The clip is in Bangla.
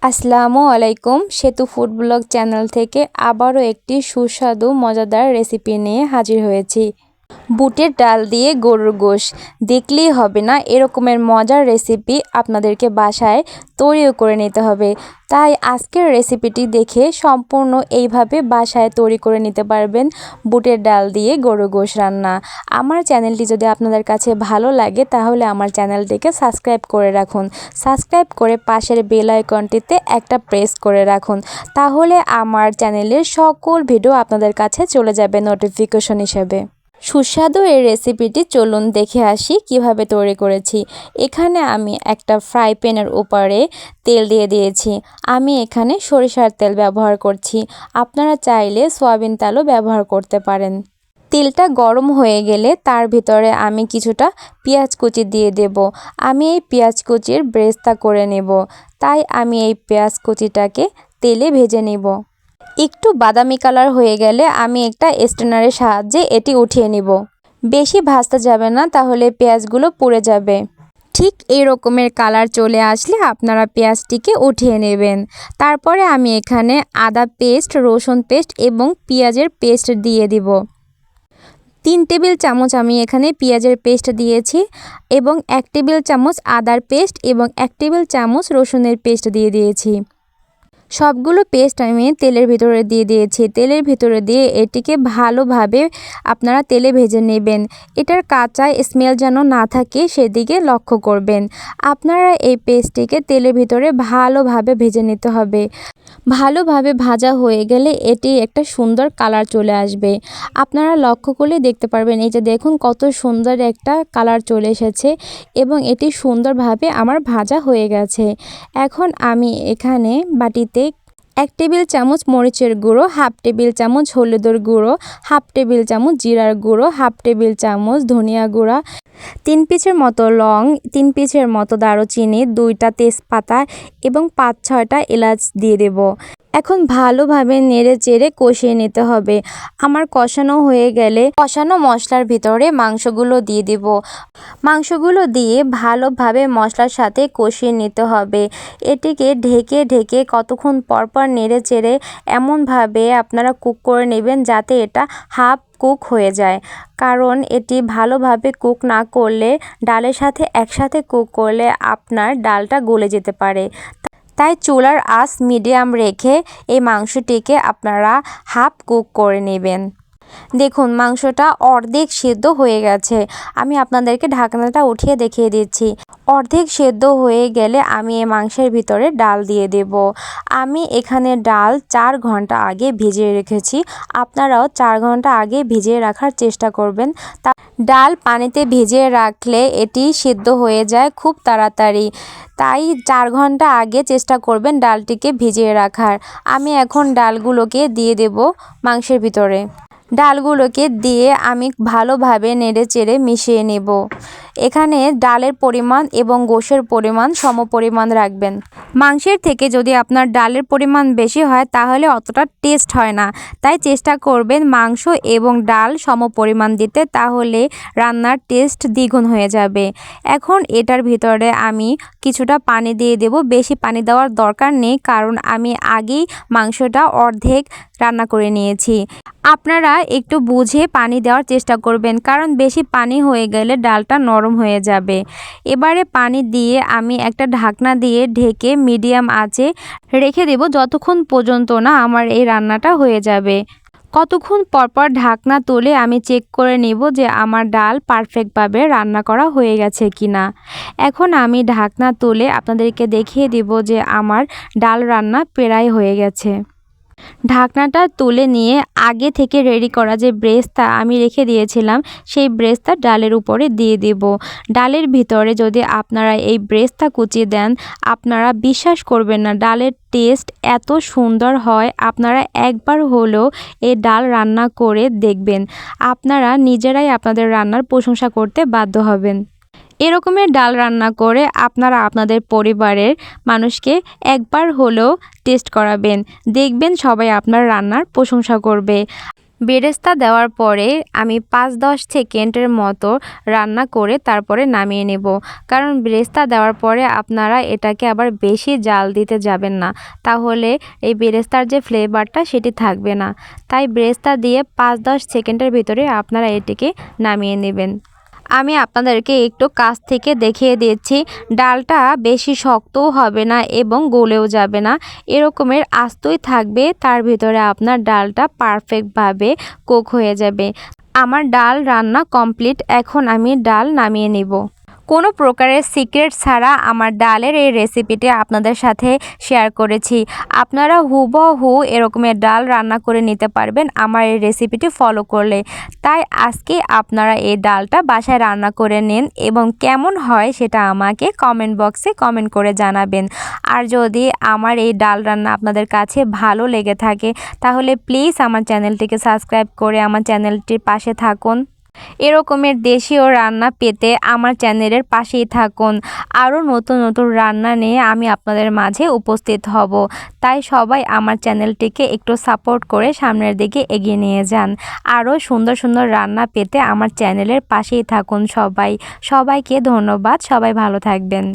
আসসালামু আলাইকুম। সেতু ফুড ব্লগ চ্যানেল থেকে আবারও একটি সুস্বাদু মজাদার রেসিপি নিয়ে হাজির হয়েছি। বুটের ডাল দিয়ে গরুর গোশ, দেখলেই হবে না, এরকমের মজার রেসিপি আপনাদেরকে বাসায় তৈরিও করে নিতে হবে। তাই আজকের রেসিপিটি দেখে সম্পূর্ণ এইভাবে বাসায় তৈরি করে নিতে পারবেন বুটের ডাল দিয়ে গরুর গোশ রান্না। আমার চ্যানেলটি যদি আপনাদের কাছে ভালো লাগে তাহলে আমার চ্যানেলটিকে সাবস্ক্রাইব করে রাখুন। সাবস্ক্রাইব করে পাশের বেল আইকনটিতে একটা প্রেস করে রাখুন, তাহলে আমার চ্যানেলের সকল ভিডিও আপনাদের কাছে চলে যাবে নোটিফিকেশন হিসেবে। সুস্বাদু এই রেসিপিটি চলুন দেখে আসি কিভাবে তৈরি করেছি। এখানে আমি একটা ফ্রাই প্যানের উপরে তেল দিয়ে দিয়েছি। আমি এখানে সরিষার তেল ব্যবহার করছি, আপনারা চাইলে সয়াবিন তেলও ব্যবহার করতে পারেন। তেলটা গরম হয়ে গেলে তার ভিতরে আমি কিছুটা পেঁয়াজ কুচি দিয়ে দেব। আমি এই পেঁয়াজ কুচির ব্রেস্তা করে নেব, তাই আমি এই পেঁয়াজ কুচিটাকে তেলে ভেজে নেব। একটু বাদামি কালার হয়ে গেলে আমি একটা স্ট্রেনারের সাহায্যে এটি উঠিয়ে নিব। বেশি ভাজতে যাবে না, তাহলে পেঁয়াজগুলো পুড়ে যাবে। ঠিক এই রকমের কালার চলে আসলে আপনারা পেঁয়াজটিকে উঠিয়ে নেবেন। তারপরে আমি এখানে আদা পেস্ট, রসুন পেস্ট এবং পেঁয়াজের পেস্ট দিয়ে দিব। 3 টেবিল চামচ আমি এখানে পেঁয়াজের পেস্ট দিয়েছি এবং 1 টেবিল চামচ আদার পেস্ট এবং 1 টেবিল চামচ রসুনের পেস্ট দিয়ে দিয়েছি। সবগুলো পেস্ট আমি তেলের ভিতরে দিয়ে দিয়েছি। তেলের ভিতরে দিয়ে এটিকে ভালোভাবে আপনারা তেলে ভেজে নেবেন। এটার কাঁচা স্মেল যেন না থাকে সেদিকে লক্ষ্য করবেন। আপনারা এই পেস্টটিকে তেলের ভিতরে ভালোভাবে ভেজে নিতে হবে। ভালোভাবে ভাজা হয়ে গেলে এটি একটা সুন্দর কালার চলে আসবে। আপনারা লক্ষ্য করলে দেখতে পারবেন, এই যে দেখুন কত সুন্দর একটা কালার চলে এসেছে এবং এটি সুন্দরভাবে আমার ভাজা হয়ে গেছে। এখন আমি এখানে বাটিতে 1 টেবিল চামচ মরিচের গুঁড়ো, 1/2 টেবিল চামচ হলুদের গুঁড়ো, 1/2 টেবিল চামচ জিরার গুঁড়ো, 1/2 টেবিল চামচ ধনিয়া গুঁড়া, 3 পিসের মতো লং, 3 পিসের মতো দারুচিনি, 2টা তেজপাতা এবং 5-6টা এলাচ দিয়ে দেব। এখন ভালোভাবে নেড়ে চেড়ে কষিয়ে নিতে হবে। আমার কষানো হয়ে গেলে কষানো মশলার ভিতরে মাংসগুলো দিয়ে দেব। মাংসগুলো দিয়ে ভালোভাবে মশলার সাথে কষিয়ে নিতে হবে। এটিকে ঢেকে ঢেকে কতক্ষণ পরপর নেড়ে চেড়ে এমনভাবে আপনারা কুক করে নেবেন যাতে এটা হাফ কুক হয়ে যায়, কারণ এটি ভালোভাবে কুক না করলে ডালের সাথে একসাথে কুক করলে আপনার ডালটা গলে যেতে পারে। তাই চুলার আঁচ মিডিয়াম রেখে এই মাংসটিকে আপনারা হাফ কুক করে নেবেন। দেখুন মাংসটা অর্ধেক সেদ্ধ হয়ে গেছে। আমি আপনাদেরকে ঢাকনাটা উঠিয়ে দেখিয়ে দিচ্ছি। অর্ধেক সেদ্ধ হয়ে গেলে আমি এই মাংসের ভিতরে ডাল দিয়ে দেব। আমি এখানে ডাল 4 ঘন্টা আগে ভিজিয়ে রেখেছি। আপনারাও 4 ঘন্টা আগে ভিজিয়ে রাখার চেষ্টা করবেন। ডাল পানিতে ভিজিয়ে রাখলে এটি সিদ্ধ হয়ে যায় খুব তাড়াতাড়ি, তাই 4 ঘন্টা আগে চেষ্টা করবেন ডালটিকে ভিজিয়ে রাখার। আমি এখন ডালগুলোকে দিয়ে দেব মাংসের ভিতরে। ডালগুলোকে দিয়ে আমি ভালোভাবে নেড়ে চেড়ে মিশিয়ে নেব। এখানে ডালের পরিমাণ এবং গোশের পরিমাণ সমপরিমাণ রাখবেন। মাংসের থেকে যদি আপনার ডালের পরিমাণ বেশি হয় তাহলে অতটা টেস্ট হয় না, তাই চেষ্টা করবেন মাংস এবং ডাল সমপরিমাণ দিতে, তাহলে রান্নার টেস্ট দ্বিগুণ হয়ে যাবে। এখন এটার ভিতরে আমি কিছুটা পানি দিয়ে দেব। বেশি পানি দেওয়ার দরকার নেই, কারণ আমি আগেই মাংসটা অর্ধেক রান্না করে নিয়েছি। আপনারা একটু বুঝে পানি দেওয়ার চেষ্টা করবেন, কারণ বেশি পানি হয়ে গেলে ডালটা নরম হয়ে যাবে। এবারে পানি দিয়ে আমি একটা ঢাকনা দিয়ে ঢেকে মিডিয়াম আঁচে রেখে দেব যতক্ষণ পর্যন্ত না আমার এই রান্নাটা হয়ে যাবে। কতক্ষণ পরপর ঢাকনা তুলে আমি চেক করে নেব যে আমার ডাল পারফেক্টভাবে রান্না করা হয়ে গেছে কিনা। এখন আমি ঢাকনা তুলে আপনাদেরকে দেখিয়ে দেব যে আমার ডাল রান্না প্রায় হয়ে গেছে। ঢাকনাটা তুলে নিয়ে আগে থেকে রেডি করা যে ব্রেস্তা আমি রেখে দিয়েছিলাম সেই ব্রেস্তা ডালের উপরে দিয়ে দেব। ডালের ভিতরে যদি আপনারা এই ব্রেস্তা কুচিয়ে দেন, আপনারা বিশ্বাস করবেন না ডালের টেস্ট এত সুন্দর হয়। আপনারা একবার হলেও এই ডাল রান্না করে দেখবেন, আপনারা নিজেরাই আপনাদের রান্নার প্রশংসা করতে বাধ্য হবেন। এরকমের ডাল রান্না করে আপনারা আপনাদের পরিবারের মানুষকে একবার হলেও টেস্ট করাবেন, দেখবেন সবাই আপনার রান্নার প্রশংসা করবে। বেরেস্তা দেওয়ার পরে আমি 5-10 সেকেন্ডের মতো রান্না করে তারপরে নামিয়ে নেব। কারণ বেরেস্তা দেওয়ার পরে আপনারা এটাকে আবার বেশি জাল দিতে যাবেন না, তাহলে এই বেরেস্তার যে ফ্লেভারটা সেটি থাকবে না। তাই বেরেস্তা দিয়ে 5-10 সেকেন্ডের ভিতরে আপনারা এটিকে নামিয়ে নেবেন। আমি আপনাদেরকে একটু কাছ থেকে দেখিয়ে দিচ্ছি, ডালটা বেশি শক্তও হবে না এবং গলেও যাবে না, এরকমের আস্তই থাকবে, তার ভিতরে আপনার ডালটা পারফেক্টভাবে কুক হয়ে যাবে। আমার ডাল রান্না কমপ্লিট, এখন আমি ডাল নামিয়ে নেব। কোনো প্রকারের সিক্রেট ছাড়া আমার ডালের এই রেসিপিটি আপনাদের সাথে শেয়ার করেছি। আপনারা হুবহু এরকমের ডাল রান্না করে নিতে পারবেন আমার এই রেসিপিটি ফলো করলে। তাই আজকে আপনারা এই ডালটা বাসায় রান্না করে নিন এবং কেমন হয় সেটা আমাকে কমেন্ট বক্সে কমেন্ট করে জানাবেন। আর যদি আমার এই ডাল রান্না আপনাদের কাছে ভালো লেগে থাকে তাহলে প্লিজ আমার চ্যানেলটিকে সাবস্ক্রাইব করে আমার চ্যানেলটির পাশে থাকুন। এরকমের দেশীয় রান্না পেতে আমার চ্যানেলের পাশেই থাকুন। আরও নতুন নতুন রান্না নিয়ে আমি আপনাদের মাঝে উপস্থিত হব। তাই সবাই আমার চ্যানেলটিকে একটু সাপোর্ট করে সামনের দিকে এগিয়ে নিয়ে যান। আরও সুন্দর সুন্দর রান্না পেতে আমার চ্যানেলের পাশেই থাকুন সবাই। সবাইকে ধন্যবাদ, সবাই ভালো থাকবেন।